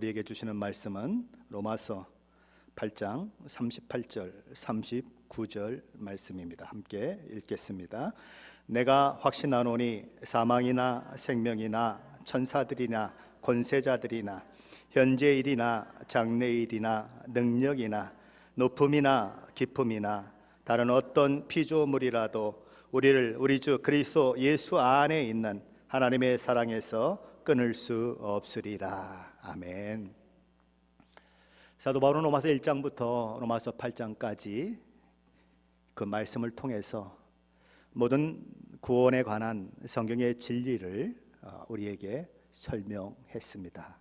우리에게 주시는 말씀은 로마서 8장 38절 39절 말씀입니다. 함께 읽겠습니다. 내가 확신하노니 사망이나 생명이나 천사들이나 권세자들이나 현재일이나 장래일이나 능력이나 높음이나 깊음이나 다른 어떤 피조물이라도 우리를 우리 주 그리스도 예수 안에 있는 하나님의 사랑에서 끊을 수 없으리라. 아멘. 사도 바울은 로마서 1장부터 로마서 8장까지 그 말씀을 통해서 모든 구원에 관한 성경의 진리를 우리에게 설명했습니다.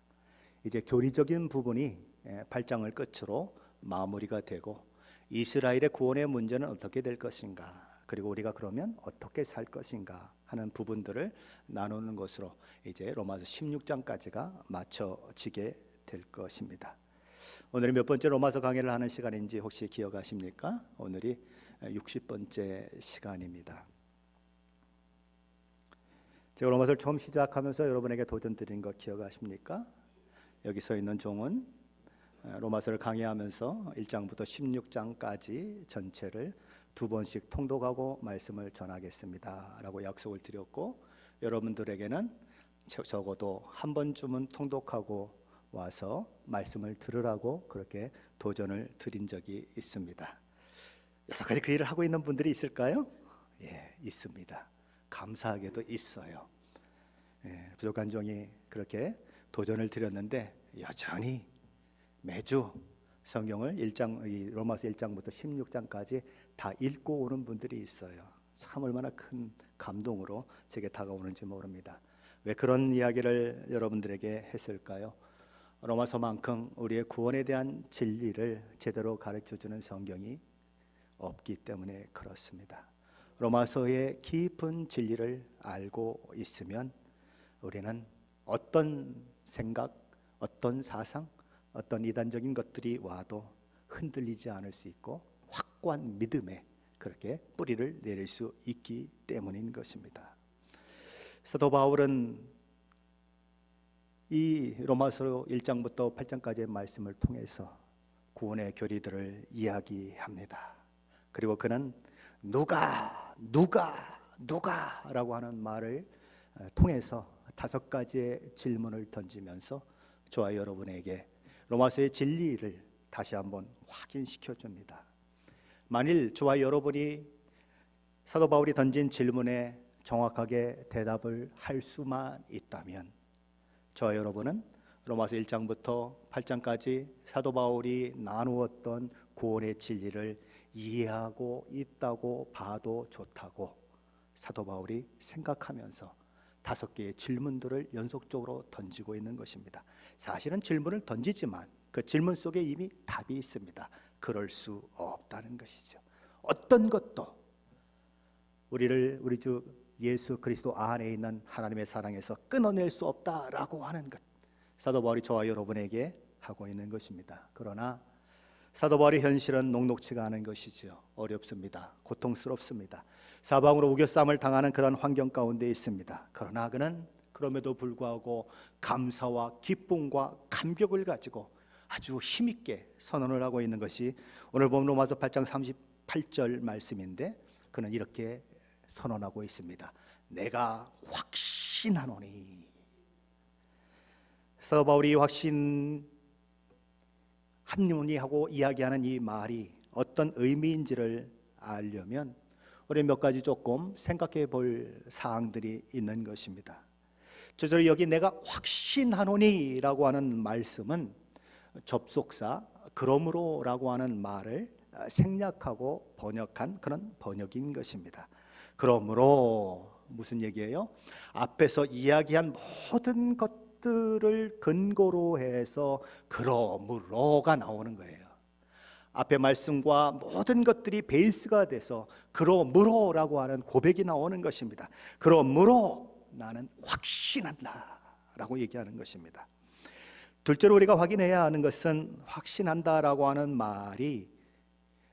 이제 교리적인 부분이 8장을 끝으로 마무리가 되고 이스라엘의 구원의 문제는 어떻게 될 것인가, 그리고 우리가 그러면 어떻게 살 것인가 하는 부분들을 나누는 것으로 이제 로마서 16장까지가 맞춰지게 될 것입니다. 오늘이 몇 번째 로마서 강의를 하는 시간인지 혹시 기억하십니까? 오늘이 60번째 시간입니다. 제가 로마서를 처음 시작하면서 여러분에게 도전 드린 거 기억하십니까? 여기 서 있는 종은 로마서를 강의하면서 1장부터 16장까지 전체를 2번씩 통독하고 말씀을 전하겠습니다 라고 약속을 드렸고, 여러분들에게는 적어도 한 번쯤은 통독하고 와서 말씀을 들으라고 그렇게 도전을 드린 적이 있습니다. 여태까지 그 일을 하고 있는 분들이 있을까요? 예, 있습니다. 감사하게도 있어요. 예, 부족한 종이 그렇게 도전을 드렸는데 여전히 매주 성경을 로마서 1장부터 16장까지 다 읽고 오는 분들이 있어요. 참 얼마나 큰 감동으로 제게 다가오는지 모릅니다. 왜 그런 이야기를 여러분들에게 했을까요? 로마서만큼 우리의 구원에 대한 진리를 제대로 가르쳐주는 성경이 없기 때문에 그렇습니다. 로마서의 깊은 진리를 알고 있으면 우리는 어떤 생각, 어떤 사상, 어떤 이단적인 것들이 와도 흔들리지 않을 수 있고 확고한 믿음에 그렇게 뿌리를 내릴 수 있기 때문인 것입니다. 사도 바울은 이 로마서 1장부터 8장까지의 말씀을 통해서 구원의 교리들을 이야기합니다. 그리고 그는 누가라고 하는 말을 통해서 5가지의 질문을 던지면서 저와 여러분에게 로마서의 진리를 다시 한번 확인시켜 줍니다. 만일 저와 여러분이 사도 바울이 던진 질문에 정확하게 대답을 할 수만 있다면 저와 여러분은 로마서 1장부터 8장까지 사도 바울이 나누었던 구원의 진리를 이해하고 있다고 봐도 좋다고 사도 바울이 생각하면서 5개의 질문들을 연속적으로 던지고 있는 것입니다. 사실은 질문을 던지지만 그 질문 속에 이미 답이 있습니다. 그럴 수 없다는 것이죠. 어떤 것도 우리를 우리 주 예수 그리스도 안에 있는 하나님의 사랑에서 끊어낼 수 없다라고 하는 것, 사도 바울이 저와 여러분에게 하고 있는 것입니다. 그러나 사도 바울의 현실은 녹록지가 않은 것이죠. 어렵습니다. 고통스럽습니다. 사방으로 우겨쌈을 당하는 그런 환경 가운데 있습니다. 그러나 그는 그럼에도 불구하고 감사와 기쁨과 감격을 가지고 아주 힘있게 선언을 하고 있는 것이 오늘 본 로마서 8장 38절 말씀인데, 그는 이렇게 선언하고 있습니다. 내가 확신하노니. 사도 바울이 확신 한눈이 하고 이야기하는 이 말이 어떤 의미인지를 알려면 우리 몇 가지 조금 생각해 볼 사항들이 있는 것입니다. 저절로 여기 내가 확신하노니 라고 하는 말씀은 접속사 그러므로 라고 하는 말을 생략하고 번역한 그런 번역인 것입니다. 그러므로 무슨 얘기예요? 앞에서 이야기한 모든 것들을 근거로 해서 그러므로가 나오는 거예요. 앞에 말씀과 모든 것들이 베이스가 돼서 그러므로라고 하는 고백이 나오는 것입니다. 그러므로 나는 확신한다 라고 얘기하는 것입니다. 둘째로 우리가 확인해야 하는 것은 확신한다라고 하는 말이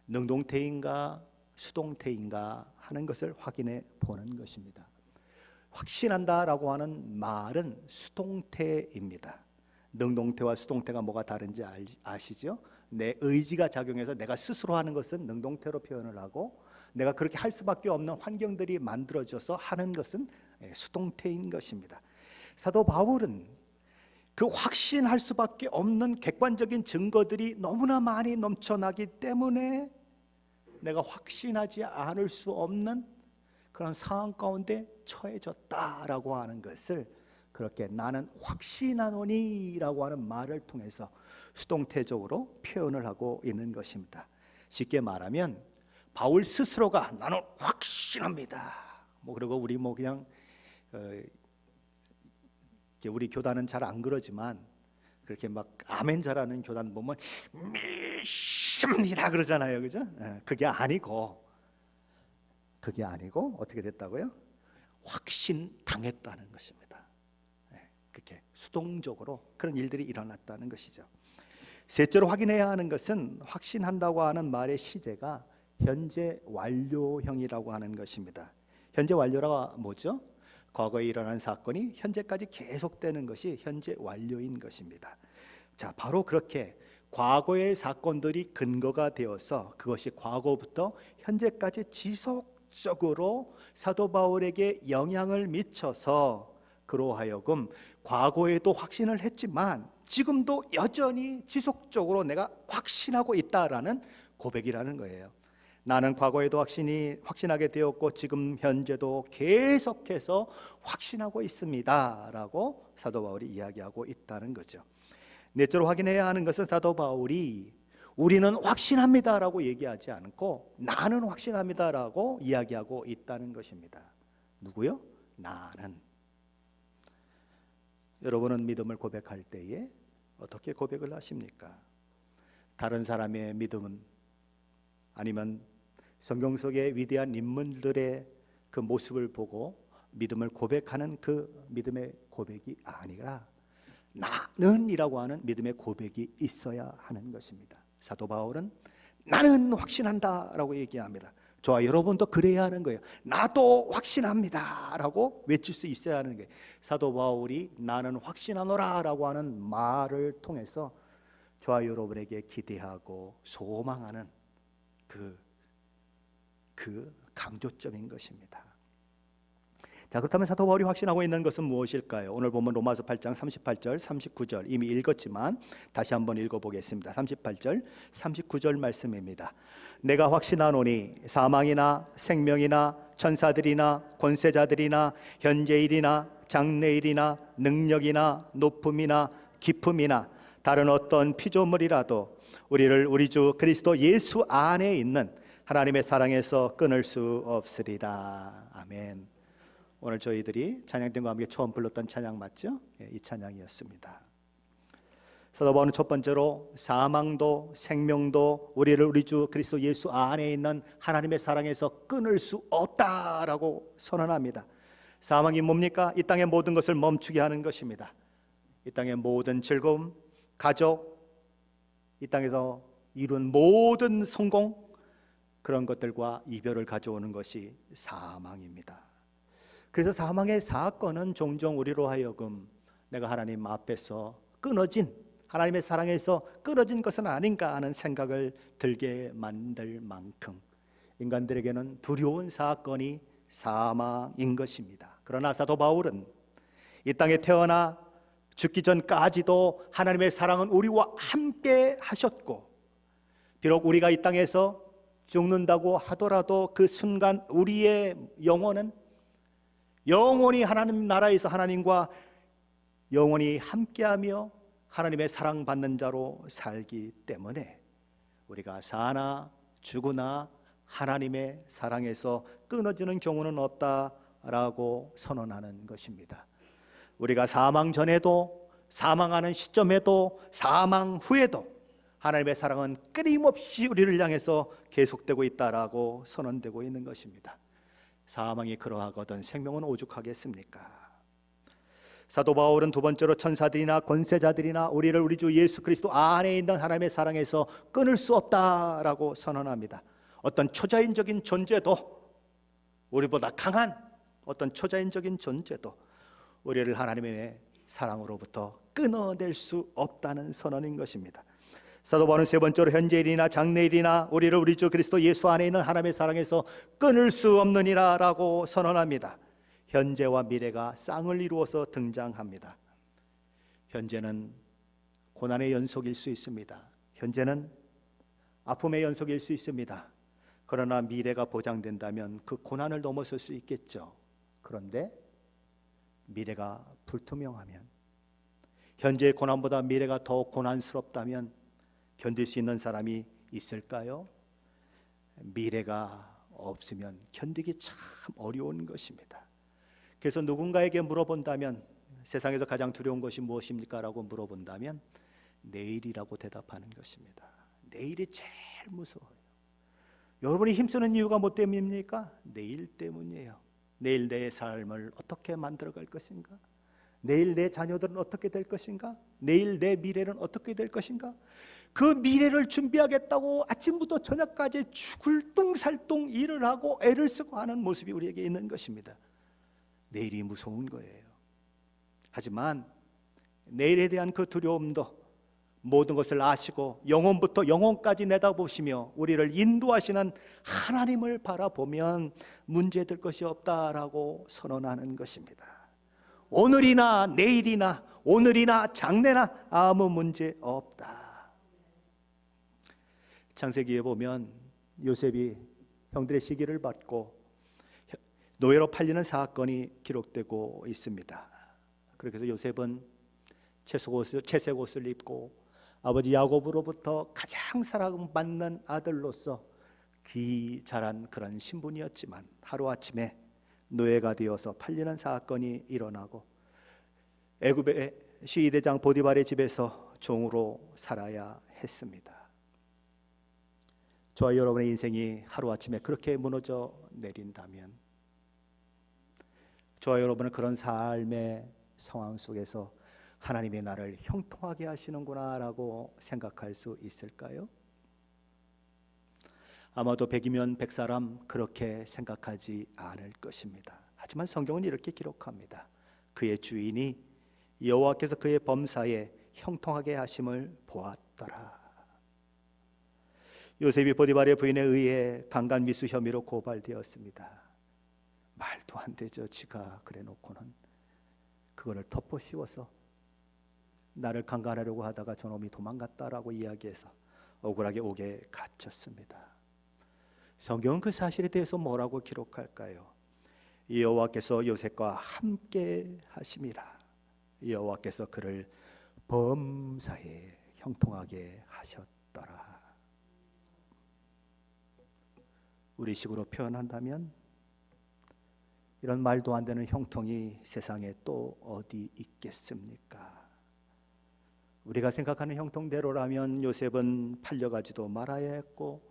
능동태인가 수동태인가 하는 것을 확인해 보는 것입니다. 확신한다라고 하는 말은 수동태입니다. 능동태와 수동태가 뭐가 다른지 아시죠? 내 의지가 작용해서 내가 스스로 하는 것은 능동태로 표현을 하고, 내가 그렇게 할 수밖에 없는 환경들이 만들어져서 하는 것은 수동태인 것입니다. 사도 바울은 그 확신할 수밖에 없는 객관적인 증거들이 너무나 많이 넘쳐나기 때문에 내가 확신하지 않을 수 없는 그런 상황 가운데 처해졌다라고 하는 것을, 그렇게 나는 확신하노니라고 하는 말을 통해서 수동태적으로 표현을 하고 있는 것입니다. 쉽게 말하면 바울 스스로가 나는 확신합니다. 그리고 우리 그냥 우리 교단은 잘 안 그러지만 그렇게 막 아멘 잘하는 교단 보면 믿습니다 그러잖아요, 그죠? 그게 아니고 어떻게 됐다고요? 확신 당했다는 것입니다. 그렇게 수동적으로 그런 일들이 일어났다는 것이죠. 셋째로 확인해야 하는 것은, 확신한다고 하는 말의 시제가 현재 완료형이라고 하는 것입니다. 현재 완료가 뭐죠? 과거에 일어난 사건이 현재까지 계속되는 것이 현재 완료인 것입니다. 자, 바로 그렇게 과거의 사건들이 근거가 되어서 그것이 과거부터 현재까지 지속적으로 사도 바울에게 영향을 미쳐서 그로 하여금 과거에도 확신을 했지만 지금도 여전히 지속적으로 내가 확신하고 있다라는 고백이라는 거예요. 나는 과거에도 확신하게 되었고 지금 현재도 계속해서 확신하고 있습니다 라고 사도 바울이 이야기하고 있다는 거죠. 넷째로 확인해야 하는 것은, 사도 바울이 우리는 확신합니다 라고 얘기하지 않고 나는 확신합니다 라고 이야기하고 있다는 것입니다. 누구요? 나는. 여러분은 믿음을 고백할 때에 어떻게 고백을 하십니까? 다른 사람의 믿음은, 아니면 성경 속의 위대한 인물들의 그 모습을 보고 믿음을 고백하는 그 믿음의 고백이 아니라 나는이라고 하는 믿음의 고백이 있어야 하는 것입니다. 사도 바울은 나는 확신한다 라고 얘기합니다. 저와 여러분도 그래야 하는 거예요. 나도 확신합니다 라고 외칠 수 있어야 하는 거예요. 사도 바울이 나는 확신하노라 라고 하는 말을 통해서 저와 여러분에게 기대하고 소망하는 그 강조점인 것입니다. 자, 그렇다면 사도 바울이 확신하고 있는 것은 무엇일까요? 오늘 보면 로마서 8장 38절 39절 이미 읽었지만 다시 한번 읽어보겠습니다. 38절 39절 말씀입니다. 내가 확신하노니 사망이나 생명이나 천사들이나 권세자들이나 현재일이나 장래일이나 능력이나 높음이나 깊음이나 다른 어떤 피조물이라도 우리를 우리 주 그리스도 예수 안에 있는 하나님의 사랑에서 끊을 수 없으리라. 아멘. 오늘 저희들이 찬양팀과 함께 처음 불렀던 찬양 맞죠? 이 찬양이었습니다. 사도 바울은 첫 번째로 사망도 생명도 우리를 우리 주 그리스도 예수 안에 있는 하나님의 사랑에서 끊을 수 없다라고 선언합니다. 사망이 뭡니까? 이 땅의 모든 것을 멈추게 하는 것입니다. 이 땅의 모든 즐거움, 가족, 이 땅에서 이룬 모든 성공, 그런 것들과 이별을 가져오는 것이 사망입니다. 그래서 사망의 사건은 종종 우리로 하여금 내가 하나님 앞에서 끊어진, 하나님의 사랑에서 끊어진 것은 아닌가 하는 생각을 들게 만들 만큼 인간들에게는 두려운 사건이 사망인 것입니다. 그러나 사도 바울은 이 땅에 태어나 죽기 전까지도 하나님의 사랑은 우리와 함께 하셨고, 비록 우리가 이 땅에서 죽는다고 하더라도 그 순간 우리의 영혼은 영원히 하나님 나라에서 하나님과 영원히 함께하며 하나님의 사랑받는 자로 살기 때문에 우리가 사나 죽으나 하나님의 사랑에서 끊어지는 경우는 없다라고 선언하는 것입니다. 우리가 사망 전에도, 사망하는 시점에도, 사망 후에도 하나님의 사랑은 끊임없이 우리를 향해서 계속되고 있다라고 선언되고 있는 것입니다. 사망이 그러하거든 생명은 오죽하겠습니까? 사도 바울은 두 번째로 천사들이나 권세자들이나 우리를 우리 주 예수 그리스도 안에 있는 하나님의 사랑에서 끊을 수 없다라고 선언합니다. 어떤 초자연적인 존재도, 우리보다 강한 어떤 초자연적인 존재도 우리를 하나님의 사랑으로부터 끊어낼 수 없다는 선언인 것입니다. 사도 바울은 세 번째로 현재일이나 장래일이나 우리를 우리 주 그리스도 예수 안에 있는 하나님의 사랑에서 끊을 수 없느니라 라고 선언합니다. 현재와 미래가 쌍을 이루어서 등장합니다. 현재는 고난의 연속일 수 있습니다. 현재는 아픔의 연속일 수 있습니다. 그러나 미래가 보장된다면 그 고난을 넘어설 수 있겠죠. 그런데 미래가 불투명하면, 현재의 고난보다 미래가 더 고난스럽다면 견딜 수 있는 사람이 있을까요? 미래가 없으면 견디기 참 어려운 것입니다. 그래서 누군가에게 물어본다면 세상에서 가장 두려운 것이 무엇입니까? 라고 물어본다면 내일이라고 대답하는 것입니다. 내일이 제일 무서워요. 여러분이 힘쓰는 이유가 뭐 때문입니까? 내일 때문이에요. 내일 내 삶을 어떻게 만들어갈 것인가? 내일 내 자녀들은 어떻게 될 것인가? 내일 내 미래는 어떻게 될 것인가? 그 미래를 준비하겠다고 아침부터 저녁까지 죽을 똥살똥 일을 하고 애를 쓰고 하는 모습이 우리에게 있는 것입니다. 내일이 무서운 거예요. 하지만 내일에 대한 그 두려움도 모든 것을 아시고 영혼부터 영혼까지 내다보시며 우리를 인도하시는 하나님을 바라보면 문제될 것이 없다라고 선언하는 것입니다. 오늘이나 내일이나 오늘이나 장래나 아무 문제 없다. 창세기에 보면 요셉이 형들의 시기를 받고 노예로 팔리는 사건이 기록되고 있습니다. 그래서 요셉은 채색 옷을 입고 아버지 야곱으로부터 가장 사랑받는 아들로서 귀 자란 그런 신분이었지만 하루아침에 노예가 되어서 팔리는 사건이 일어나고 애굽의 시위대장 보디발의 집에서 종으로 살아야 했습니다. 저와 여러분의 인생이 하루아침에 그렇게 무너져 내린다면, 저와 여러분은 그런 삶의 상황 속에서 하나님이 나를 형통하게 하시는구나 라고 생각할 수 있을까요? 아마도 100이면 100사람 그렇게 생각하지 않을 것입니다. 하지만 성경은 이렇게 기록합니다. 그의 주인이 여호와께서 그의 범사에 형통하게 하심을 보았더라. 요셉이 보디발의 부인에 의해 강간미수 혐의로 고발되었습니다. 말도 안 되죠. 지가 그래 놓고는 그거를 덮어씌워서 나를 강간하려고 하다가 저놈이 도망갔다라고 이야기해서 억울하게 옥에 갇혔습니다. 성경은 그 사실에 대해서 뭐라고 기록할까요? 여호와께서 요셉과 함께 하심이라. 여호와께서 그를 범사에 형통하게 하셨더라. 우리식으로 표현한다면 이런 말도 안 되는 형통이 세상에 또 어디 있겠습니까? 우리가 생각하는 형통대로라면 요셉은 팔려가지도 말아야 했고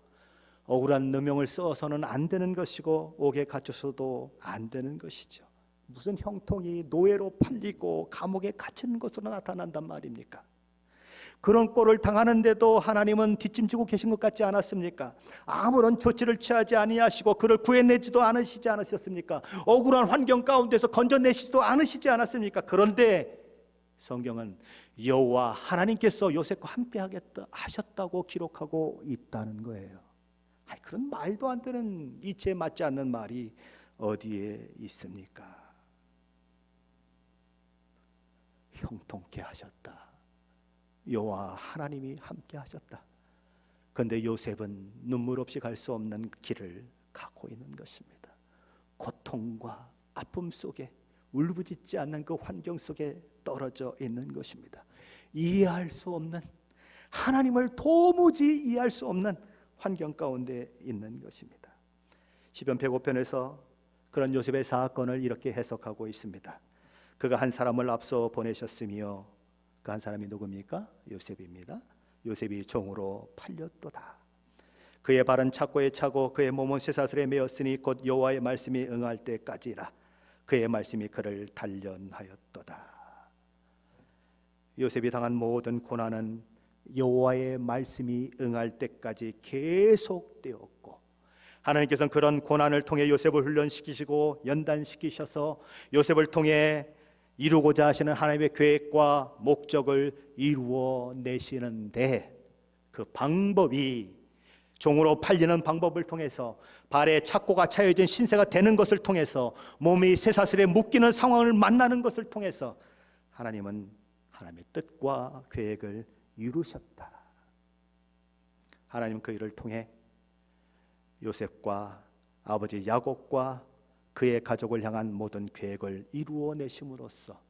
억울한 누명을 써서는 안 되는 것이고 옥에 갇혀서도 안 되는 것이죠. 무슨 형통이 노예로 팔리고 감옥에 갇히는 것으로 나타난단 말입니까? 그런 꼴을 당하는데도 하나님은 뒷짐지고 계신 것 같지 않았습니까? 아무런 조치를 취하지 아니하시고 그를 구해내지도 않으시지 않으셨습니까? 억울한 환경 가운데서 건져내시지도 않으시지 않았습니까? 그런데 성경은 여호와 하나님께서 요셉과 함께 하셨다고 기록하고 있다는 거예요. 그런 말도 안 되는 이치에 맞지 않는 말이 어디에 있습니까? 형통케 하셨다. 여호와 하나님이 함께 하셨다. 그런데 요셉은 눈물 없이 갈 수 없는 길을 가고 있는 것입니다. 고통과 아픔 속에 울부짖지 않는 그 환경 속에 떨어져 있는 것입니다. 이해할 수 없는, 하나님을 도무지 이해할 수 없는 환경 가운데 있는 것입니다. 시편 105편에서 그런 요셉의 사건을 이렇게 해석하고 있습니다. 그가 한 사람을 앞서 보내셨으며 그 한 사람이 누굽니까? 요셉입니다. 요셉이 종으로 팔렸도다. 그의 발은 착고에 차고 그의 몸은 쇠사슬에 매었으니 곧 여호와의 말씀이 응할 때까지라. 그의 말씀이 그를 단련하였도다. 요셉이 당한 모든 고난은 여호와의 말씀이 응할 때까지 계속되었고, 하나님께서는 그런 고난을 통해 요셉을 훈련시키시고 연단시키셔서 요셉을 통해 이루고자 하시는 하나님의 계획과 목적을 이루어 내시는데, 그 방법이 종으로 팔리는 방법을 통해서, 발에 착고가 차여진 신세가 되는 것을 통해서, 몸이 쇠사슬에 묶이는 상황을 만나는 것을 통해서 하나님은 하나님의 뜻과 계획을 이루셨다. 하나님은 그 일을 통해 요셉과 아버지 야곱과 그의 가족을 향한 모든 계획을 이루어내심으로써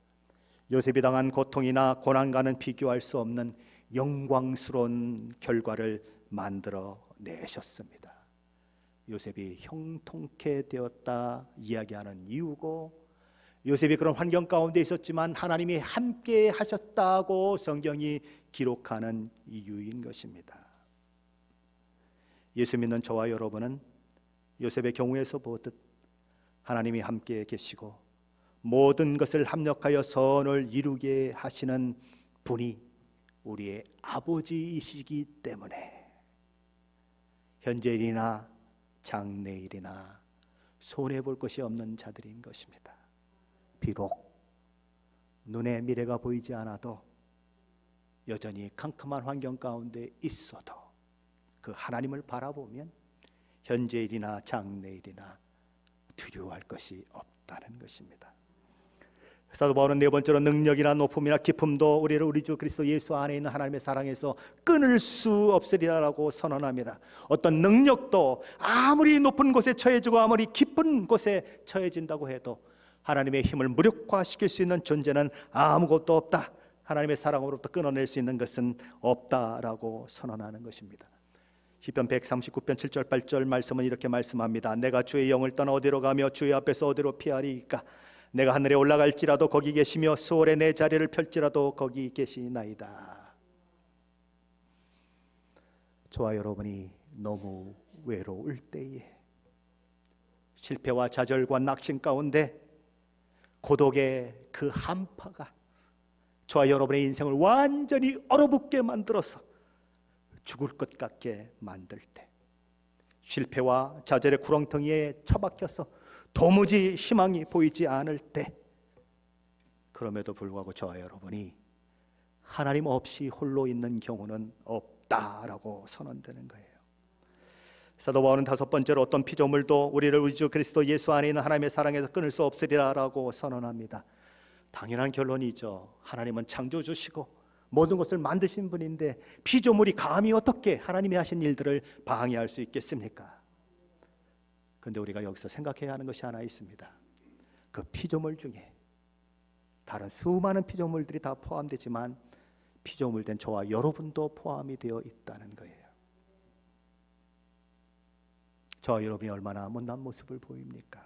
요셉이 당한 고통이나 고난과는 비교할 수 없는 영광스러운 결과를 만들어 내셨습니다. 요셉이 형통케 되었다 이야기하는 이유고, 요셉이 그런 환경 가운데 있었지만 하나님이 함께 하셨다고 성경이 기록하는 이유인 것입니다. 예수 믿는 저와 여러분은 요셉의 경우에서 보듯 하나님이 함께 계시고 모든 것을 합력하여 선을 이루게 하시는 분이 우리의 아버지이시기 때문에 현재일이나 장래일이나 손해볼 것이 없는 자들인 것입니다. 비록 눈에 미래가 보이지 않아도 여전히 캄캄한 환경 가운데 있어도 그 하나님을 바라보면 현재일이나 장래일이나 두려워할 것이 없다는 것입니다. 사도 바울은 네 번째로 능력이나 높음이나 기쁨도 우리를 우리 주 그리스도 예수 안에 있는 하나님의 사랑에서 끊을 수 없으리라고 선언합니다. 어떤 능력도 아무리 높은 곳에 처해지고 아무리 깊은 곳에 처해진다고 해도 하나님의 힘을 무력화시킬 수 있는 존재는 아무것도 없다. 하나님의 사랑으로부터 끊어낼 수 있는 것은 없다라고 선언하는 것입니다. 시편 139편 7절 8절 말씀은 이렇게 말씀합니다. 내가 주의 영을 떠나 어디로 가며 주의 앞에서 어디로 피하리이까? 내가 하늘에 올라갈지라도 거기 계시며 수월에 내 자리를 펼지라도 거기 계시나이다. 저와 여러분이 너무 외로울 때에, 실패와 좌절과 낙심 가운데 고독의 그 한파가 저와 여러분의 인생을 완전히 얼어붙게 만들어서 죽을 것 같게 만들 때, 실패와 좌절의 구렁텅이에 처박혀서 도무지 희망이 보이지 않을 때, 그럼에도 불구하고 저와 여러분이 하나님 없이 홀로 있는 경우는 없다라고 선언되는 거예요. 사도 바울은 다섯 번째로 어떤 피조물도 우리를 우리 주 그리스도 예수 안에 있는 하나님의 사랑에서 끊을 수 없으리라라고 선언합니다. 당연한 결론이죠. 하나님은 창조주시고 모든 것을 만드신 분인데 피조물이 감히 어떻게 하나님이 하신 일들을 방해할 수 있겠습니까? 그런데 우리가 여기서 생각해야 하는 것이 하나 있습니다. 그 피조물 중에 다른 수많은 피조물들이 다 포함되지만 피조물 된 저와 여러분도 포함이 되어 있다는 거예요. 저와 여러분이 얼마나 못난 모습을 보입니까?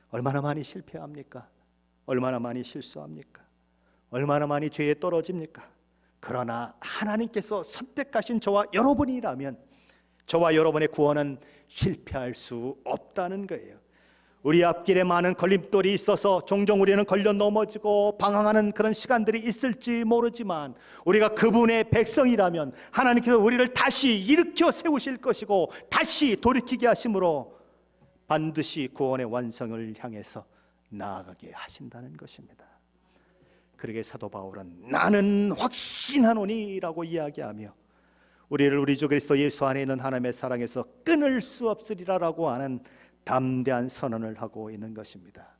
얼마나 많이 실패합니까? 얼마나 많이 실수합니까? 얼마나 많이 죄에 떨어집니까? 그러나 하나님께서 선택하신 저와 여러분이라면 저와 여러분의 구원은 실패할 수 없다는 거예요. 우리 앞길에 많은 걸림돌이 있어서 종종 우리는 걸려 넘어지고 방황하는 그런 시간들이 있을지 모르지만, 우리가 그분의 백성이라면 하나님께서 우리를 다시 일으켜 세우실 것이고 다시 돌이키게 하심으로 반드시 구원의 완성을 향해서 나아가게 하신다는 것입니다. 그러게 사도 바울은 나는 확신하노니 라고 이야기하며 우리를 우리 주 그리스도 예수 안에 있는 하나님의 사랑에서 끊을 수 없으리라라고 하는 담대한 선언을 하고 있는 것입니다.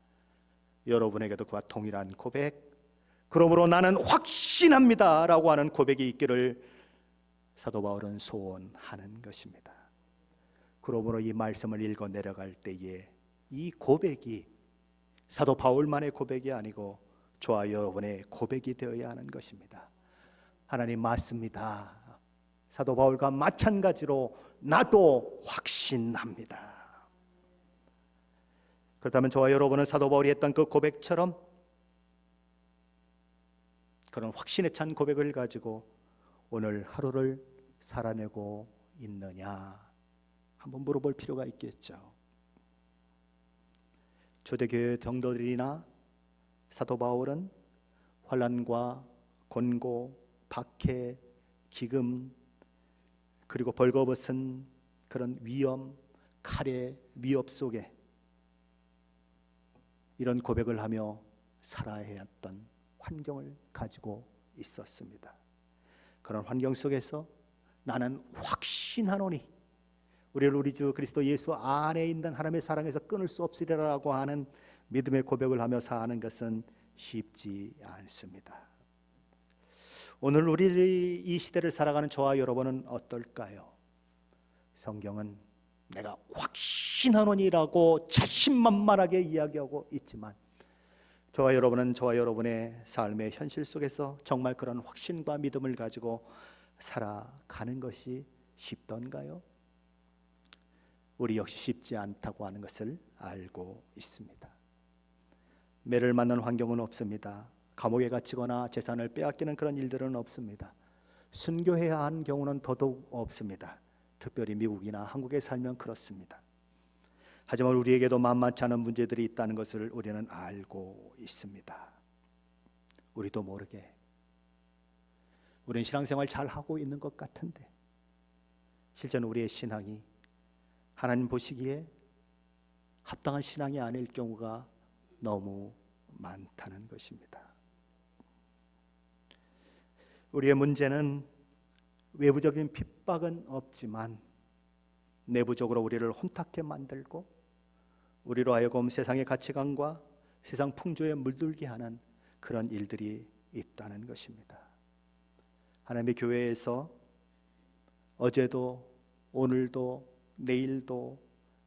여러분에게도 그와 동일한 고백, 그러므로 나는 확신합니다 라고 하는 고백이 있기를 사도 바울은 소원하는 것입니다. 그러므로 이 말씀을 읽어 내려갈 때에 이 고백이 사도 바울만의 고백이 아니고 저와 여러분의 고백이 되어야 하는 것입니다. 하나님 맞습니다. 사도 바울과 마찬가지로 나도 확신합니다. 그렇다면 저와 여러분은 사도 바울이 했던 그 고백처럼 그런 확신에 찬 고백을 가지고 오늘 하루를 살아내고 있느냐 한번 물어볼 필요가 있겠죠. 초대교회 성도들이나 사도 바울은 환난과 곤고, 박해, 기금, 그리고 벌거벗은 그런 위험, 칼의 위협 속에 이런 고백을 하며 살아야 했던 환경을 가지고 있었습니다. 그런 환경 속에서 나는 확신하노니 우리를 우리 주 그리스도 예수 안에 있는 하나님의 사랑에서 끊을 수 없으리라고 하는 믿음의 고백을 하며 사는 것은 쉽지 않습니다. 오늘 우리 이 시대를 살아가는 저와 여러분은 어떨까요? 성경은 내가 확신하노니라고 자신만만하게 이야기하고 있지만 저와 여러분은 저와 여러분의 삶의 현실 속에서 정말 그런 확신과 믿음을 가지고 살아가는 것이 쉽던가요? 우리 역시 쉽지 않다고 하는 것을 알고 있습니다. 매를 맞는 환경은 없습니다. 감옥에 갇히거나 재산을 빼앗기는 그런 일들은 없습니다. 순교해야 하는 경우는 더더욱 없습니다. 특별히 미국이나 한국에 살면 그렇습니다. 하지만 우리에게도 만만치 않은 문제들이 있다는 것을 우리는 알고 있습니다. 우리도 모르게 우리는 신앙생활 잘 하고 있는 것 같은데 실제는 우리의 신앙이 하나님 보시기에 합당한 신앙이 아닐 경우가 너무 많다는 것입니다. 우리의 문제는 외부적인 핍박은 없지만 내부적으로 우리를 혼탁해 만들고 우리로 하여금 세상의 가치관과 세상 풍조에 물들게 하는 그런 일들이 있다는 것입니다. 하나님의 교회에서 어제도 오늘도 내일도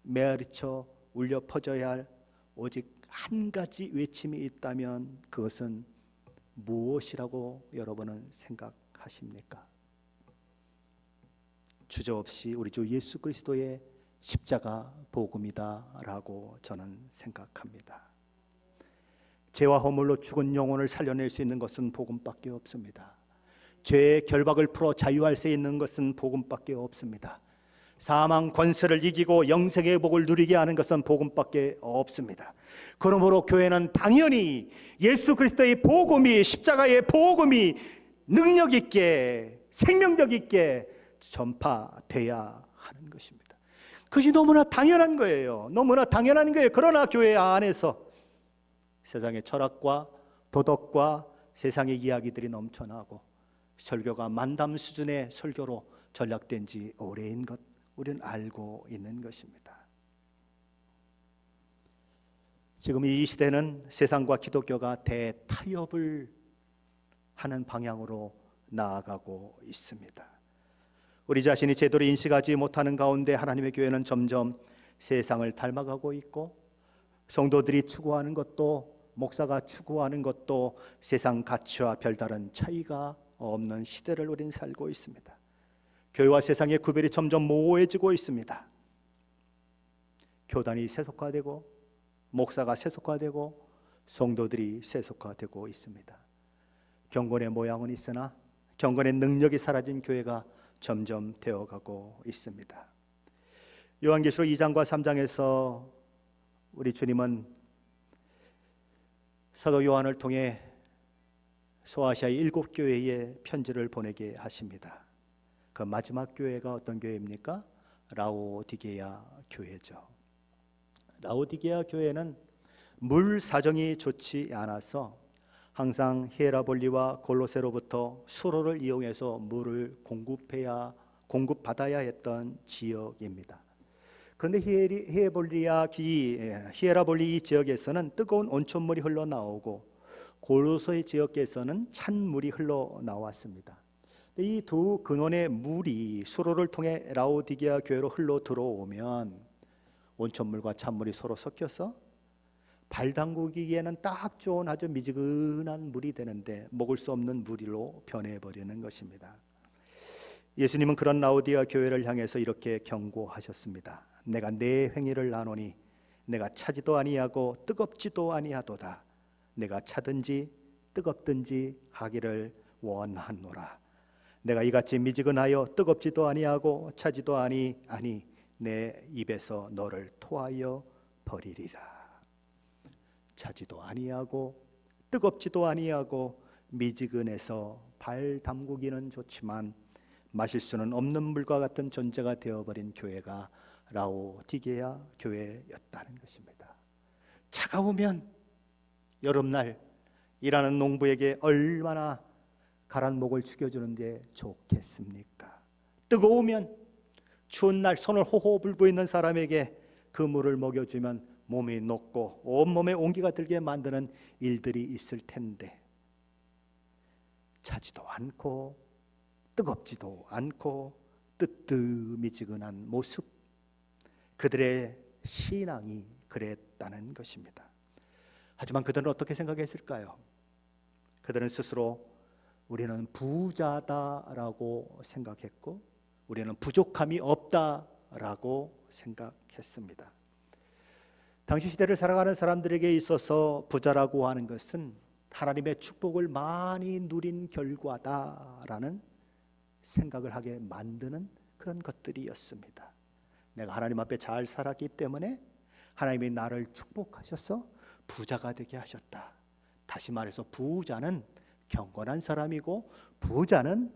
메아리쳐 울려 퍼져야 할 오직 한 가지 외침이 있다면 그것은 무엇이라고 여러분은 생각하십니까? 주저없이 우리 주 예수 그리스도의 십자가 복음이다라고 저는 생각합니다. 죄와 허물로 죽은 영혼을 살려낼 수 있는 것은 복음밖에 없습니다. 죄의 결박을 풀어 자유할 수 있는 것은 복음밖에 없습니다. 사망 권세를 이기고 영생의 복을 누리게 하는 것은 복음밖에 없습니다. 그러므로 교회는 당연히 예수 그리스도의 복음이, 십자가의 복음이 능력 있게 생명력 있게 전파돼야 하는 것입니다. 그것이 너무나 당연한 거예요. 너무나 당연한 거예요. 그러나 교회 안에서 세상의 철학과 도덕과 세상의 이야기들이 넘쳐나고 설교가 만담 수준의 설교로 전락된 지 오래인 것 우리는 알고 있는 것입니다. 지금 이 시대는 세상과 기독교가 대타협을 하는 방향으로 나아가고 있습니다. 우리 자신이 제대로 인식하지 못하는 가운데 하나님의 교회는 점점 세상을 닮아가고 있고 성도들이 추구하는 것도 목사가 추구하는 것도 세상 가치와 별다른 차이가 없는 시대를 우린 살고 있습니다. 교회와 세상의 구별이 점점 모호해지고 있습니다. 교단이 세속화되고 목사가 세속화되고 성도들이 세속화되고 있습니다. 경건의 모양은 있으나 경건의 능력이 사라진 교회가 점점 되어가고 있습니다. 요한계시록 2장과 3장에서 우리 주님은 사도 요한을 통해 소아시아의 7교회에 편지를 보내게 하십니다. 그 마지막 교회가 어떤 교회입니까? 라오디게아 교회죠. 라오디게아 교회는 물 사정이 좋지 않아서 항상 히에라볼리와 골로새로부터 수로를 이용해서 물을 공급받아야 했던 지역입니다. 그런데 히에라볼리 지역에서는 뜨거운 온천물이 흘러나오고 골로새 지역에서는 찬물이 흘러나왔습니다. 이 두 근원의 물이 수로를 통해 라오디게아 교회로 흘러 들어오면 온천물과 찬물이 서로 섞여서 발 담그기에는 딱 좋은 아주 미지근한 물이 되는데 먹을 수 없는 물로 변해버리는 것입니다. 예수님은 그런 라오디게아 교회를 향해서 이렇게 경고하셨습니다. 내가 네 행위를 아노니 내가 차지도 아니하고 뜨겁지도 아니하도다. 내가 차든지 뜨겁든지 하기를 원하노라. 내가 이같이 미지근하여 뜨겁지도 아니하고 차지도 아니 내 입에서 너를 토하여 버리리라. 차지도 아니하고 뜨겁지도 아니하고 미지근해서 발 담그기는 좋지만 마실 수는 없는 물과 같은 존재가 되어버린 교회가 라오디게아 교회였다는 것입니다. 차가우면 여름날 일하는 농부에게 얼마나 가란 목을 죽여주는 게 좋겠습니까? 뜨거우면 추운 날 손을 호호 불고 있는 사람에게 그 물을 먹여주면 몸이 녹고 온몸에 온기가 들게 만드는 일들이 있을 텐데, 차지도 않고 뜨겁지도 않고 뜨뜻미지근한 모습, 그들의 신앙이 그랬다는 것입니다. 하지만 그들은 어떻게 생각했을까요? 그들은 스스로 우리는 부자다라고 생각했고, 우리는 부족함이 없다라고 생각했습니다. 당시 시대를 살아가는 사람들에게 있어서 부자라고 하는 것은 하나님의 축복을 많이 누린 결과다라는 생각을 하게 만드는 그런 것들이었습니다. 내가 하나님 앞에 잘 살았기 때문에 하나님이 나를 축복하셔서 부자가 되게 하셨다. 다시 말해서 부자는 경건한 사람이고, 부자는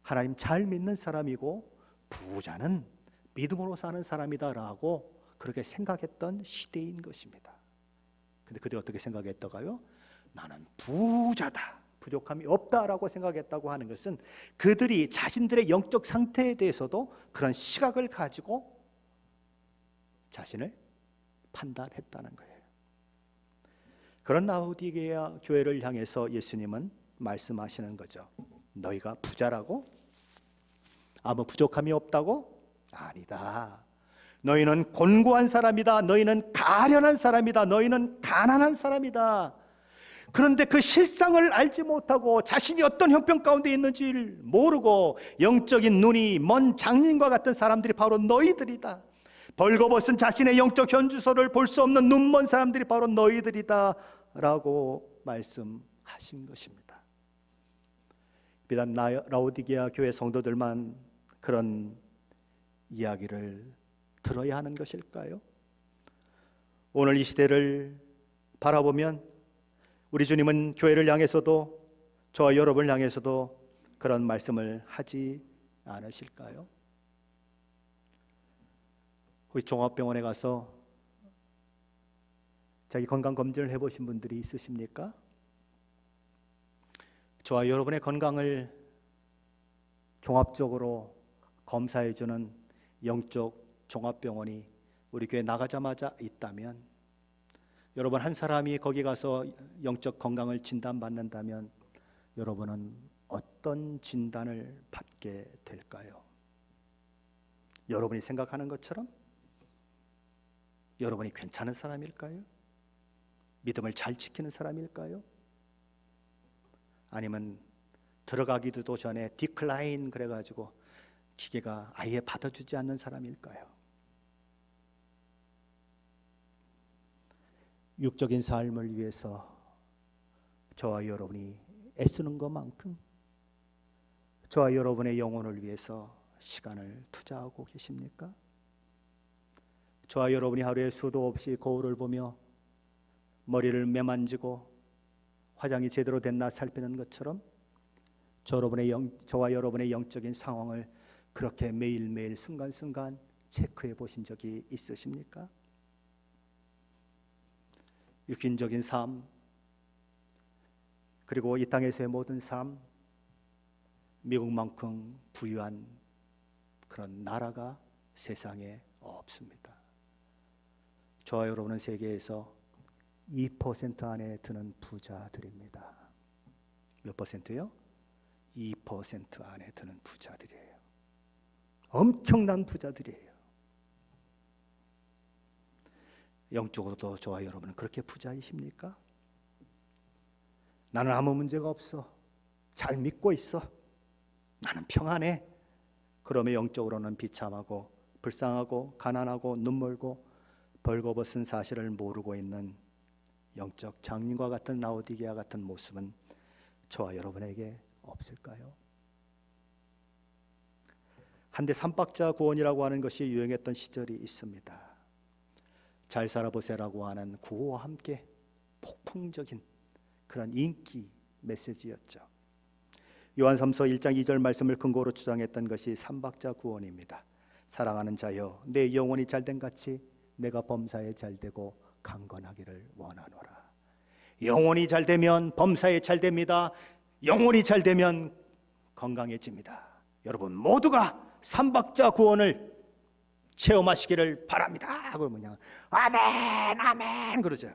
하나님 잘 믿는 사람이고, 부자는 믿음으로 사는 사람이다라고 그렇게 생각했던 시대인 것입니다. 근데 그들이 어떻게 생각했던가요? 나는 부자다, 부족함이 없다라고 생각했다고 하는 것은 그들이 자신들의 영적 상태에 대해서도 그런 시각을 가지고 자신을 판단했다는 거예요. 그런 라오디게아 교회를 향해서 예수님은 말씀하시는 거죠. 너희가 부자라고? 아무 부족함이 없다고? 아니다. 너희는 곤고한 사람이다. 너희는 가련한 사람이다. 너희는 가난한 사람이다. 그런데 그 실상을 알지 못하고 자신이 어떤 형편 가운데 있는지를 모르고 영적인 눈이 먼 장님과 같은 사람들이 바로 너희들이다. 벌거벗은 자신의 영적 현주소를 볼 수 없는 눈먼 사람들이 바로 너희들이다 라고 말씀하신 것입니다. 비단 라오디게아 교회 성도들만 그런 이야기를 들어야 하는 것일까요? 오늘 이 시대를 바라보면 우리 주님은 교회를 향해서도, 저와 여러분을 향해서도 그런 말씀을 하지 않으실까요? 우리 종합병원에 가서 자기 건강검진을 해보신 분들이 있으십니까? 저와 여러분의 건강을 종합적으로 검사해주는 영적 종합병원이 우리 교회 나가자마자 있다면, 여러분 한 사람이 거기 가서 영적 건강을 진단받는다면 여러분은 어떤 진단을 받게 될까요? 여러분이 생각하는 것처럼 여러분이 괜찮은 사람일까요? 믿음을 잘 지키는 사람일까요? 아니면 들어가기도 전에 디클라인 그래가지고 기계가 아예 받아주지 않는 사람일까요? 육적인 삶을 위해서 저와 여러분이 애쓰는 것만큼 저와 여러분의 영혼을 위해서 시간을 투자하고 계십니까? 저와 여러분이 하루에 수도 없이 거울을 보며 머리를 매만지고 화장이 제대로 됐나 살피는 것처럼 저와 여러분의 영적인 상황을 그렇게 매일매일 순간순간 체크해 보신 적이 있으십니까? 육신적인 삶, 그리고 이 땅에서의 모든 삶, 미국만큼 부유한 그런 나라가 세상에 없습니다. 저와 여러분은 세계에서 2% 안에 드는 부자들입니다. 몇 퍼센트요? 2% 안에 드는 부자들이에요. 엄청난 부자들이에요. 영적으로도 저와 여러분은 그렇게 부자이십니까? 나는 아무 문제가 없어. 잘 믿고 있어. 나는 평안해. 그러면 영적으로는 비참하고 불쌍하고 가난하고 눈멀고 벌거벗은 사실을 모르고 있는 영적 장님과 같은 라오디게아 같은 모습은 저와 여러분에게 없을까요? 한때 삼박자 구원이라고 하는 것이 유행했던 시절이 있습니다. 잘 살아보세요라고 하는 구호와 함께 폭풍적인 그런 인기 메시지였죠. 요한삼서 1장 2절 말씀을 근거로 주장했던 것이 삼박자 구원입니다. 사랑하는 자여, 내 영혼이 잘된 같이 내가 범사에 잘되고 강건하기를 원하노라. 영혼이 잘 되면 범사에 잘 됩니다. 영혼이 잘 되면 건강해집니다. 여러분 모두가 삼박자 구원을 체험하시기를 바랍니다. 그러면 그냥 아멘 아멘 그러죠.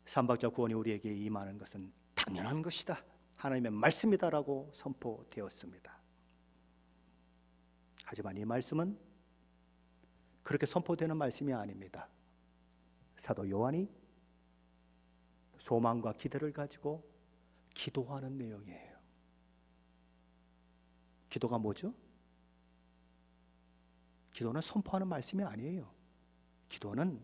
삼박자 구원이 우리에게 임하는 것은 당연한 것이다, 하나님의 말씀이다라고 선포되었습니다. 하지만 이 말씀은 그렇게 선포되는 말씀이 아닙니다. 사도 요한이 소망과 기대를 가지고 기도하는 내용이에요. 기도가 뭐죠? 기도는 선포하는 말씀이 아니에요. 기도는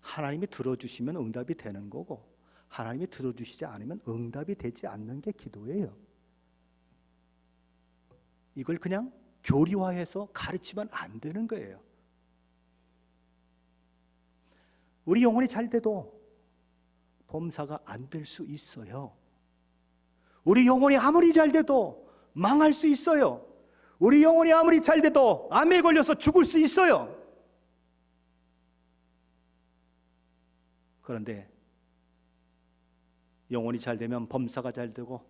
하나님이 들어주시면 응답이 되는 거고, 하나님이 들어주시지 않으면 응답이 되지 않는 게 기도예요. 이걸 그냥 교리화해서 가르치면 안 되는 거예요. 우리 영혼이 잘 돼도 범사가 안 될 수 있어요. 우리 영혼이 아무리 잘 돼도 망할 수 있어요. 우리 영혼이 아무리 잘 돼도 암에 걸려서 죽을 수 있어요. 그런데 영혼이 잘 되면 범사가 잘 되고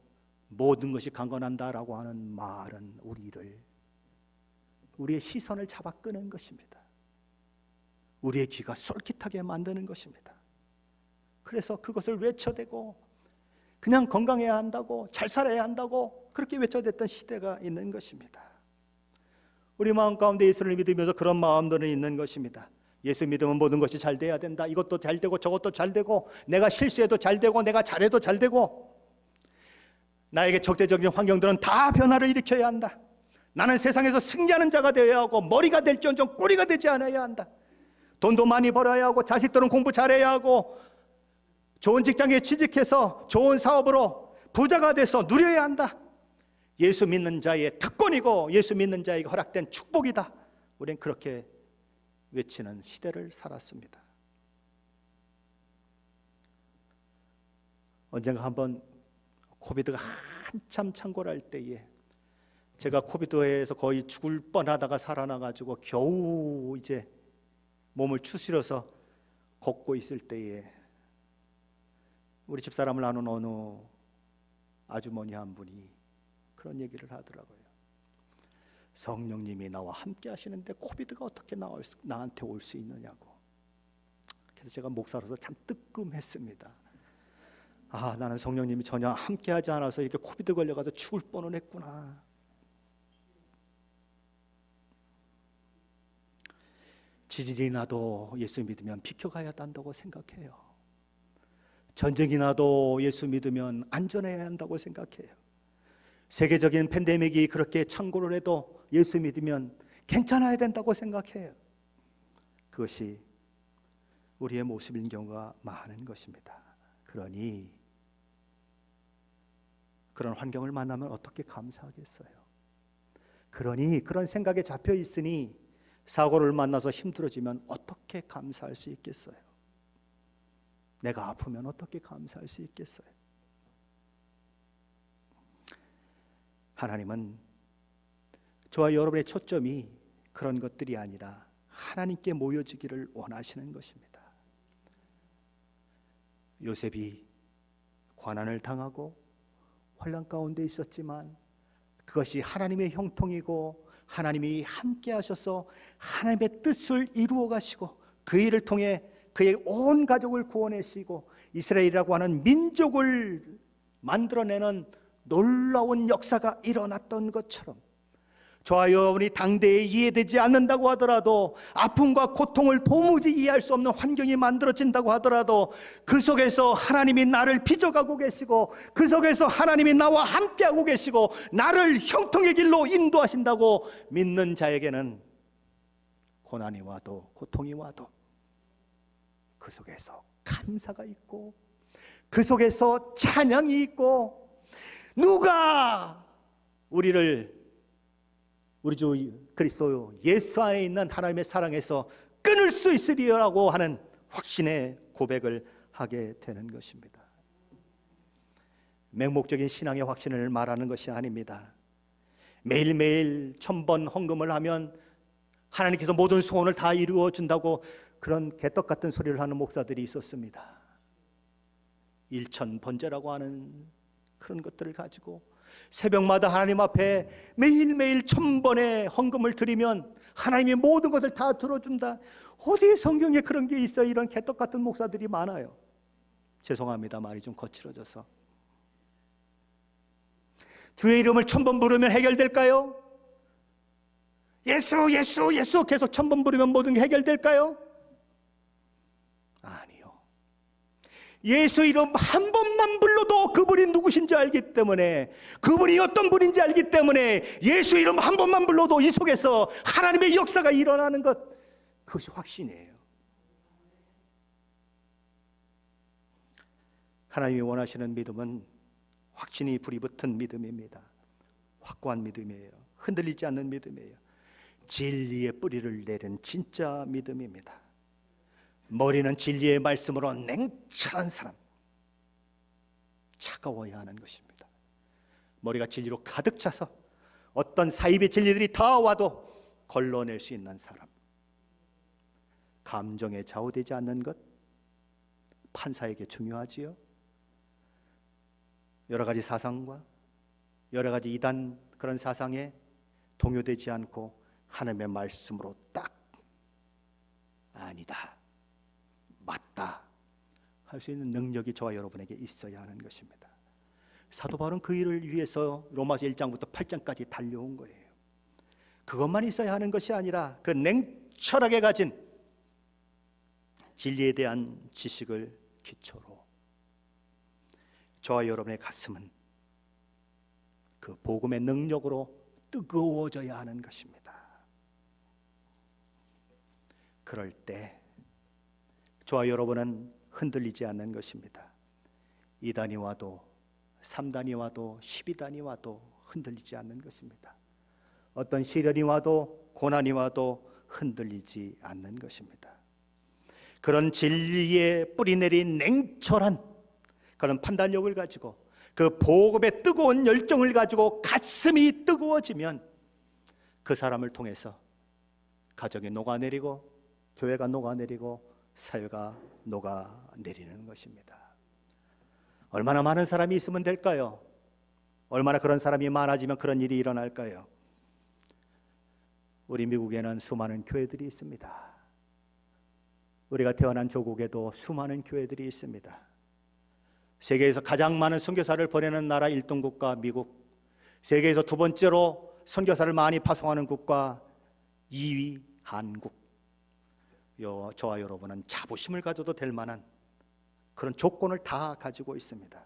모든 것이 강건한다라고 하는 말은 우리의 시선을 잡아 끄는 것입니다. 우리의 귀가 솔깃하게 만드는 것입니다. 그래서 그것을 외쳐대고 그냥 건강해야 한다고, 잘 살아야 한다고 그렇게 외쳐댔던 시대가 있는 것입니다. 우리 마음 가운데 예수를 믿으면서 그런 마음들은 있는 것입니다. 예수 믿으면 모든 것이 잘 돼야 된다. 이것도 잘 되고 저것도 잘 되고, 내가 실수해도 잘 되고 내가 잘해도 잘 되고, 나에게 적대적인 환경들은 다 변화를 일으켜야 한다. 나는 세상에서 승리하는 자가 되어야 하고 머리가 될지언정 꼬리가 되지 않아야 한다. 돈도 많이 벌어야 하고 자식들은 공부 잘해야 하고 좋은 직장에 취직해서 좋은 사업으로 부자가 돼서 누려야 한다. 예수 믿는 자의 특권이고 예수 믿는 자에게 허락된 축복이다. 우린 그렇게 외치는 시대를 살았습니다. 언젠가 한번 코비드가 한참 창궐할 때에 제가 코비드에서 거의 죽을 뻔하다가 살아나가지고 겨우 이제 몸을 추스려서 걷고 있을 때에 우리 집사람을 아는 어느 아주머니 한 분이 그런 얘기를 하더라고요. 성령님이 나와 함께 하시는데 코비드가 어떻게 나한테 올 수 있느냐고. 그래서 제가 목사로서 참 뜨끔했습니다. 아, 나는 성령님이 전혀 함께 하지 않아서 이렇게 코비드 걸려가서 죽을 뻔은 했구나. 지진이 나도 예수 믿으면 비켜가야 한다고 생각해요. 전쟁이 나도 예수 믿으면 안전해야 한다고 생각해요. 세계적인 팬데믹이 그렇게 창궐을 해도 예수 믿으면 괜찮아야 된다고 생각해요. 그것이 우리의 모습인 경우가 많은 것입니다. 그러니 그런 환경을 만나면 어떻게 감사하겠어요? 그러니 그런 생각에 잡혀 있으니 사고를 만나서 힘들어지면 어떻게 감사할 수 있겠어요? 내가 아프면 어떻게 감사할 수 있겠어요? 하나님은 저와 여러분의 초점이 그런 것들이 아니라 하나님께 모여지기를 원하시는 것입니다. 요셉이 고난을 당하고 환난 가운데 있었지만 그것이 하나님의 형통이고 하나님이 함께 하셔서 하나님의 뜻을 이루어 가시고 그 일을 통해 그의 온 가족을 구원하시고 이스라엘이라고 하는 민족을 만들어내는 놀라운 역사가 일어났던 것처럼 저와 여러분이 당대에 이해되지 않는다고 하더라도 아픔과 고통을 도무지 이해할 수 없는 환경이 만들어진다고 하더라도 그 속에서 하나님이 나를 빚어가고 계시고 그 속에서 하나님이 나와 함께하고 계시고 나를 형통의 길로 인도하신다고 믿는 자에게는 고난이 와도 고통이 와도 그 속에서 감사가 있고 그 속에서 찬양이 있고 누가 우리 주 그리스도 예수 안에 있는 하나님의 사랑에서 끊을 수 있으리라고 하는 확신의 고백을 하게 되는 것입니다. 맹목적인 신앙의 확신을 말하는 것이 아닙니다. 매일매일 1000번 헌금을 하면 하나님께서 모든 소원을 다 이루어 준다고 그런 개떡 같은 소리를 하는 목사들이 있었습니다. 일천번제라고 하는 그런 것들을 가지고 새벽마다 하나님 앞에 매일매일 1000번의 헌금을 드리면 하나님이 모든 것을 다 들어준다. 어디 성경에 그런 게 있어요? 이런 개떡 같은 목사들이 많아요. 죄송합니다, 말이 좀 거칠어져서. 주의 이름을 1000번 부르면 해결될까요? 예수 예수 예수 계속 1000번 부르면 모든 게 해결될까요? 아니요. 예수 이름 한 번만 불러도 그분이 누구신지 알기 때문에, 그분이 어떤 분인지 알기 때문에 예수 이름 한 번만 불러도 이 속에서 하나님의 역사가 일어나는 것, 그것이 확신이에요. 하나님이 원하시는 믿음은 확신이 불이 붙은 믿음입니다. 확고한 믿음이에요. 흔들리지 않는 믿음이에요. 진리의 뿌리를 내린 진짜 믿음입니다. 머리는 진리의 말씀으로 냉철한 사람, 차가워야 하는 것입니다. 머리가 진리로 가득 차서 어떤 사입의 진리들이 다 와도 걸러낼 수 있는 사람, 감정에 좌우되지 않는 것, 판사에게 중요하지요. 여러 가지 사상과 여러 가지 이단 그런 사상에 동요되지 않고 하나님의 말씀으로 딱 아니다, 맞다 할 수 있는 능력이 저와 여러분에게 있어야 하는 것입니다. 사도 바울은 그 일을 위해서 로마서 1장부터 8장까지 달려온 거예요. 그것만 있어야 하는 것이 아니라 그 냉철하게 가진 진리에 대한 지식을 기초로 저와 여러분의 가슴은 그 복음의 능력으로 뜨거워져야 하는 것입니다. 그럴 때 저와 여러분은 흔들리지 않는 것입니다. 2단이 와도 3단이 와도 12단이 와도 흔들리지 않는 것입니다. 어떤 시련이 와도 고난이 와도 흔들리지 않는 것입니다. 그런 진리에 뿌리내린 냉철한 그런 판단력을 가지고 그 복음의 뜨거운 열정을 가지고 가슴이 뜨거워지면 그 사람을 통해서 가정이 녹아내리고 교회가 녹아내리고 사회가 녹아내리는 것입니다. 얼마나 많은 사람이 있으면 될까요? 얼마나 그런 사람이 많아지면 그런 일이 일어날까요? 우리 미국에는 수많은 교회들이 있습니다. 우리가 태어난 조국에도 수많은 교회들이 있습니다. 세계에서 가장 많은 선교사를 보내는 나라 1등 국가 미국, 세계에서 두 번째로 선교사를 많이 파송하는 국가 2위 한국. 저와 여러분은 자부심을 가져도 될 만한 그런 조건을 다 가지고 있습니다.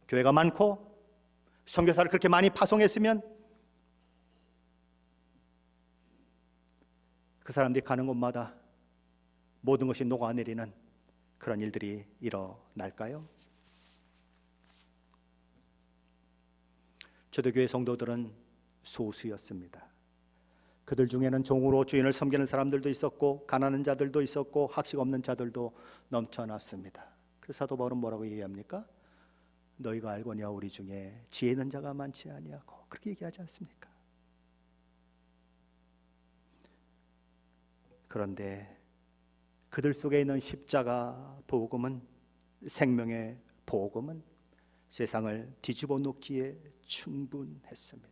교회가 많고 선교사를 그렇게 많이 파송했으면 그 사람들이 가는 곳마다 모든 것이 녹아내리는 그런 일들이 일어날까요? 초대교회 성도들은 소수였습니다. 그들 중에는 종으로 주인을 섬기는 사람들도 있었고 가난한 자들도 있었고 학식 없는 자들도 넘쳐났습니다. 그래서 사도 바울은 뭐라고 얘기합니까? 너희가 알거니와 우리 중에 지혜 있는 자가 많지 아니하고, 그렇게 얘기하지 않습니까? 그런데 그들 속에 있는 십자가 복음은, 생명의 복음은 세상을 뒤집어 놓기에 충분했습니다.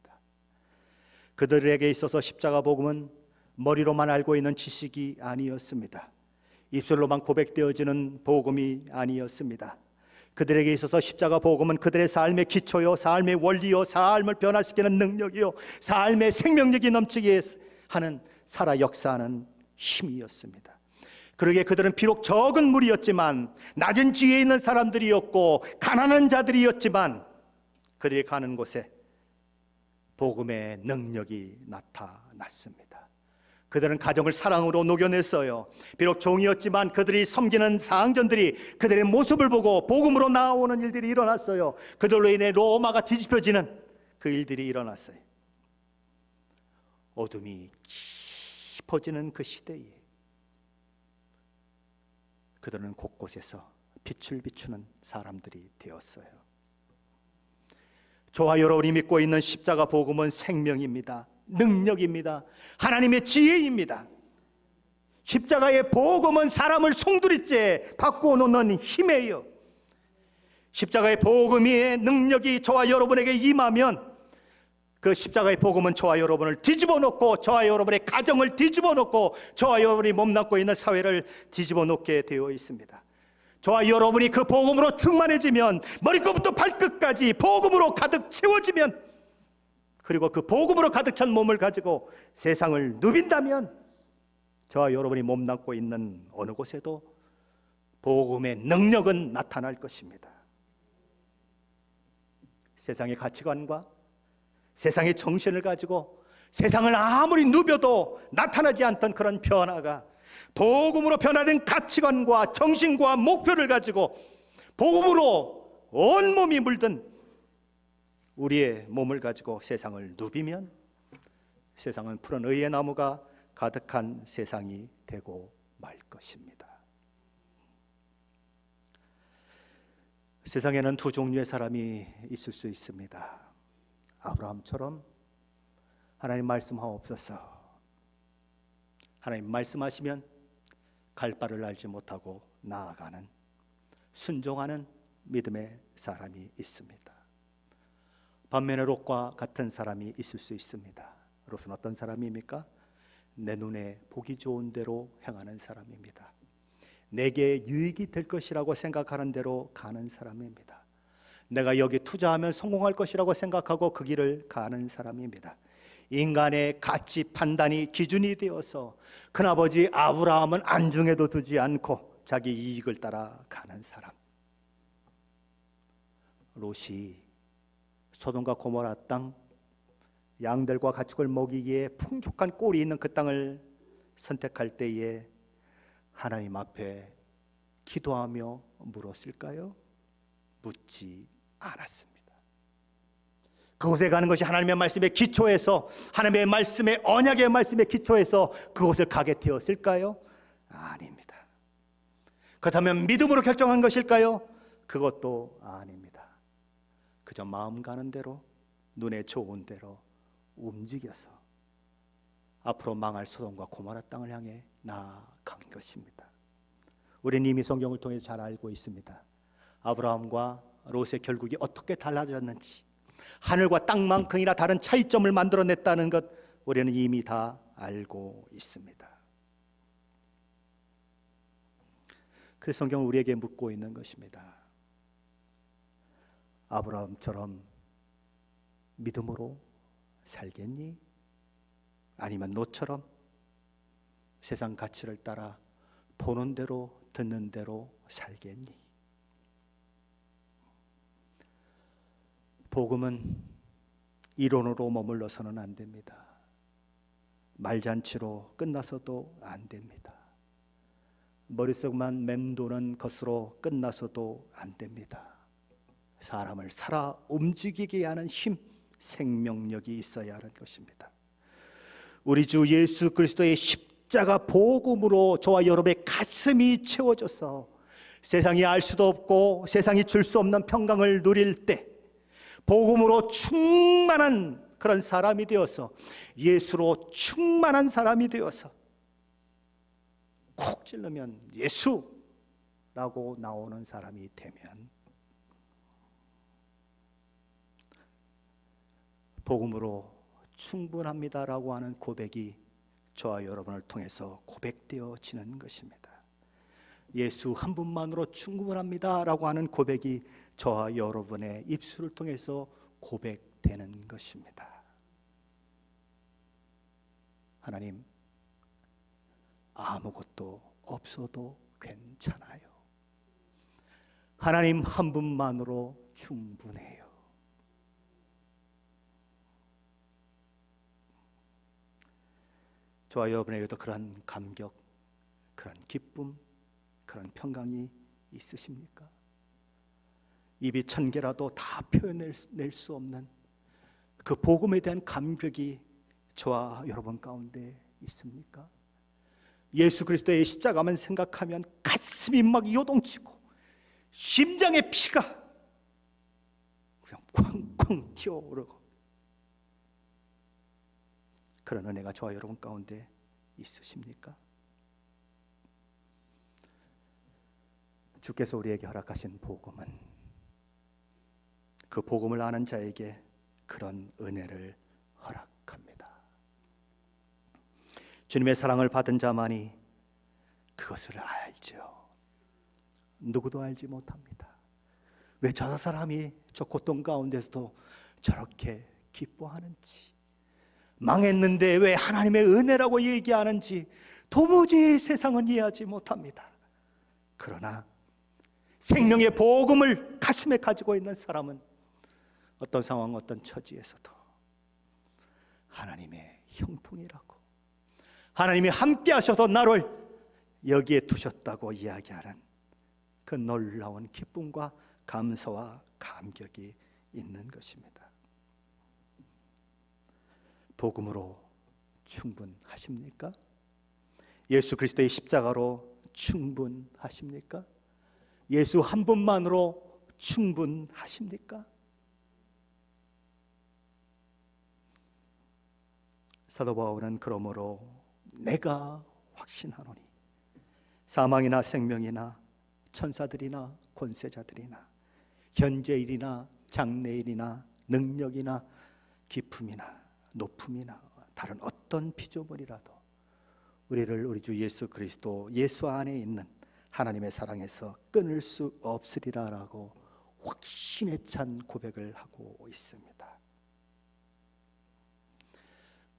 그들에게 있어서 십자가 복음은 머리로만 알고 있는 지식이 아니었습니다. 입술로만 고백되어지는 복음이 아니었습니다. 그들에게 있어서 십자가 복음은 그들의 삶의 기초요, 삶의 원리요, 삶을 변화시키는 능력이요, 삶의 생명력이 넘치게 하는 살아 역사하는 힘이었습니다. 그러기에 그들은 비록 적은 무리였지만, 낮은 지위에 있는 사람들이었고 가난한 자들이었지만, 그들이 가는 곳에 복음의 능력이 나타났습니다. 그들은 가정을 사랑으로 녹여냈어요. 비록 종이었지만 그들이 섬기는 상전들이 그들의 모습을 보고 복음으로 나오는 일들이 일어났어요. 그들로 인해 로마가 뒤집혀지는 그 일들이 일어났어요. 어둠이 깊어지는 그 시대에 그들은 곳곳에서 빛을 비추는 사람들이 되었어요. 저와 여러분이 믿고 있는 십자가 복음은 생명입니다. 능력입니다. 하나님의 지혜입니다. 십자가의 복음은 사람을 송두리째 바꾸어 놓는 힘이에요. 십자가의 복음의 능력이 저와 여러분에게 임하면 그 십자가의 복음은 저와 여러분을 뒤집어 놓고, 저와 여러분의 가정을 뒤집어 놓고, 저와 여러분이 몸담고 있는 사회를 뒤집어 놓게 되어 있습니다. 저와 여러분이 그 복음으로 충만해지면, 머리끝부터 발끝까지 복음으로 가득 채워지면, 그리고 그 복음으로 가득 찬 몸을 가지고 세상을 누빈다면, 저와 여러분이 몸담고 있는 어느 곳에도 복음의 능력은 나타날 것입니다. 세상의 가치관과 세상의 정신을 가지고 세상을 아무리 누벼도 나타나지 않던 그런 변화가 복음으로 변화된 가치관과 정신과 목표를 가지고 복음으로 온몸이 물든 우리의 몸을 가지고 세상을 누비면 세상은 푸른 의의 나무가 가득한 세상이 되고 말 것입니다. 세상에는 두 종류의 사람이 있을 수 있습니다. 아브라함처럼 하나님 말씀하옵소서, 하나님 말씀하시면 갈 바를 알지 못하고 나아가는, 순종하는 믿음의 사람이 있습니다. 반면에 롯과 같은 사람이 있을 수 있습니다. 롯은 어떤 사람입니까? 내 눈에 보기 좋은 대로 행하는 사람입니다. 내게 유익이 될 것이라고 생각하는 대로 가는 사람입니다. 내가 여기 투자하면 성공할 것이라고 생각하고 그 길을 가는 사람입니다. 인간의 가치 판단이 기준이 되어서 큰아버지 아브라함은 안중에도 두지 않고 자기 이익을 따라 가는 사람. 롯이 소돔과 고모라 땅, 양들과 가축을 먹이기에 풍족한 꼴이 있는 그 땅을 선택할 때에 하나님 앞에 기도하며 물었을까요? 묻지 않았습니다. 그곳에 가는 것이 하나님의 말씀에 기초해서, 하나님의 말씀의 언약의 말씀에 기초해서 그곳을 가게 되었을까요? 아닙니다. 그렇다면 믿음으로 결정한 것일까요? 그것도 아닙니다. 그저 마음 가는 대로, 눈에 좋은 대로 움직여서 앞으로 망할 소돔과 고모라 땅을 향해 나아간 것입니다. 우리는 이미 성경을 통해서 잘 알고 있습니다. 아브라함과 롯의 결국이 어떻게 달라졌는지, 하늘과 땅만큼이나 다른 차이점을 만들어냈다는 것 우리는 이미 다 알고 있습니다. 그래서 성경은 우리에게 묻고 있는 것입니다. 아브라함처럼 믿음으로 살겠니? 아니면 롯처럼 세상 가치를 따라 보는 대로 듣는 대로 살겠니? 복음은 이론으로 머물러서는 안 됩니다. 말잔치로 끝나서도 안 됩니다. 머릿속만 맴도는 것으로 끝나서도 안 됩니다. 사람을 살아 움직이게 하는 힘, 생명력이 있어야 하는 것입니다. 우리 주 예수 그리스도의 십자가 복음으로 저와 여러분의 가슴이 채워져서 세상이 알 수도 없고 세상이 줄 수 없는 평강을 누릴 때 복음으로 충만한 그런 사람이 되어서, 예수로 충만한 사람이 되어서 콕 찔르면 예수라고 나오는 사람이 되면 복음으로 충분합니다라고 하는 고백이 저와 여러분을 통해서 고백되어지는 것입니다. 예수 한 분만으로 충분합니다라고 하는 고백이 저와 여러분의 입술을 통해서 고백되는 것입니다. 하나님, 아무것도 없어도 괜찮아요. 하나님 한 분만으로 충분해요. 저와 여러분에게도 그런 감격, 그런 기쁨, 그런 평강이 있으십니까? 입이 1000개라도 다 표현낼 수 없는 그 복음에 대한 감격이 저와 여러분 가운데 있습니까? 예수 그리스도의 십자가만 생각하면 가슴이 막 요동치고 심장에 피가 그냥 쾅쾅 튀어오르고 그런 은혜가 저와 여러분 가운데 있으십니까? 주께서 우리에게 허락하신 복음은 그 복음을 아는 자에게 그런 은혜를 허락합니다. 주님의 사랑을 받은 자만이 그것을 알죠. 누구도 알지 못합니다. 왜 저 사람이 저 고통 가운데서도 저렇게 기뻐하는지, 망했는데 왜 하나님의 은혜라고 얘기하는지 도무지 세상은 이해하지 못합니다. 그러나 생명의 복음을 가슴에 가지고 있는 사람은 어떤 상황, 어떤 처지에서도 하나님의 형통이라고, 하나님이 함께 하셔서 나를 여기에 두셨다고 이야기하는 그 놀라운 기쁨과 감사와 감격이 있는 것입니다. 복음으로 충분하십니까? 예수 그리스도의 십자가로 충분하십니까? 예수 한 분만으로 충분하십니까? 사도 바울은 그러므로 내가 확신하노니 사망이나 생명이나 천사들이나 권세자들이나 현재일이나 장래일이나 능력이나 기품이나 높음이나 다른 어떤 피조물이라도 우리를 우리 주 예수 그리스도 예수 안에 있는 하나님의 사랑에서 끊을 수 없으리라라고 확신에 찬 고백을 하고 있습니다.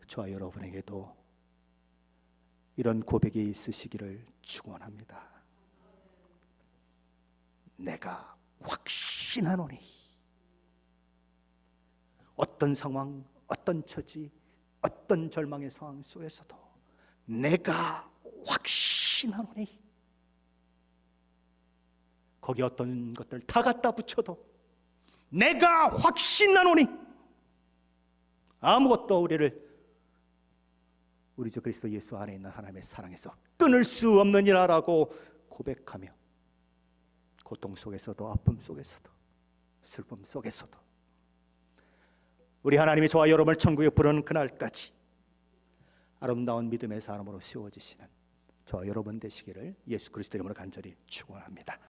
저와 여러분에게도 이런 고백이 있으시기를 축원합니다. 내가 확신하노니 어떤 상황, 어떤 처지, 어떤 절망의 상황 속에서도 내가 확신하노니, 거기 어떤 것들 다 갖다 붙여도 내가 확신하노니 아무것도 우리를 우리 주 그리스도 예수 안에 있는 하나님의 사랑에서 끊을 수 없느니라라고 고백하며 고통 속에서도 아픔 속에서도 슬픔 속에서도 우리 하나님이 저와 여러분을 천국에 부르는 그날까지 아름다운 믿음의 사람으로 세워지시는 저와 여러분 되시기를 예수 그리스도 이름으로 간절히 축원합니다.